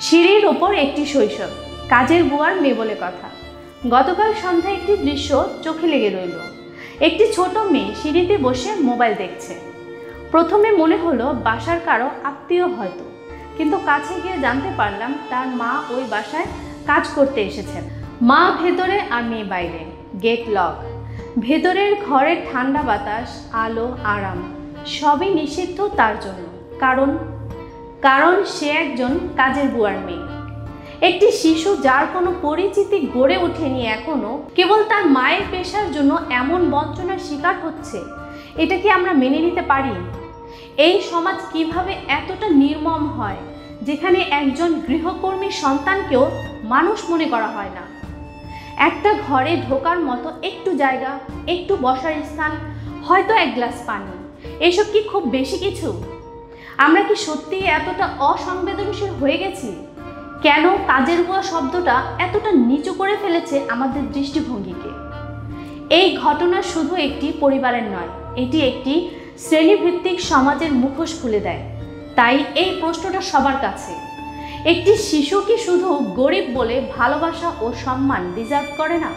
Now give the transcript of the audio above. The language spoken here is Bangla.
সিঁড়ির ওপর একটি শৈশব, কাজের বুয়ার মেয়ে বলে কথা। গতকাল সন্ধ্যায় একটি দৃশ্য চোখে লেগে রইল। একটি ছোট মেয়ে সিঁড়িতে বসে মোবাইল দেখছে। প্রথমে মনে হলো বাসার কারো আত্মীয় হয়তো, কিন্তু কাছে গিয়ে জানতে পারলাম তার মা ওই বাসায় কাজ করতে এসেছেন। মা ভেতরে আর মেয়ে বাইরে, গেট লক। ভেতরের ঘরের ঠান্ডা বাতাস, আলো, আরাম সবই নিষিদ্ধ তার জন্য। কারণ সে একজন কাজের বুয়ার মেয়ে, একটি শিশু যার কোনো পরিচিতি গড়ে ওঠেনি এখনো, কেবল তার মায়ের পেশার জন্য এমন বঞ্চনার শিকার হচ্ছে। এটা কি আমরা মেনে নিতে পারি? এই সমাজ কিভাবে এতটা নির্মম হয়, যেখানে একজন গৃহকর্মীর সন্তানকেও মানুষ মনে করা হয় না? একটা ঘরে ঢোকার মতো একটু জায়গা, একটু বসার স্থান, হয়তো এক গ্লাস পানি, এসব কি খুব বেশি কিছু? আমরা কি সত্যিই এতটা অসংবেদনশীল হয়ে গেছি? কেন কাজের বুয়া শব্দটা এতটা নিচু করে ফেলেছে আমাদের দৃষ্টিভঙ্গিকে? এই ঘটনা শুধু একটি পরিবারের নয়, এটি একটি শ্রেণীভিত্তিক সমাজের মুখোশ খুলে দেয়। তাই এই প্রশ্নটা সবার কাছে, একটি শিশু কি শুধু গরিব বলে ভালোবাসা ও সম্মান ডিজার্ভ করে না?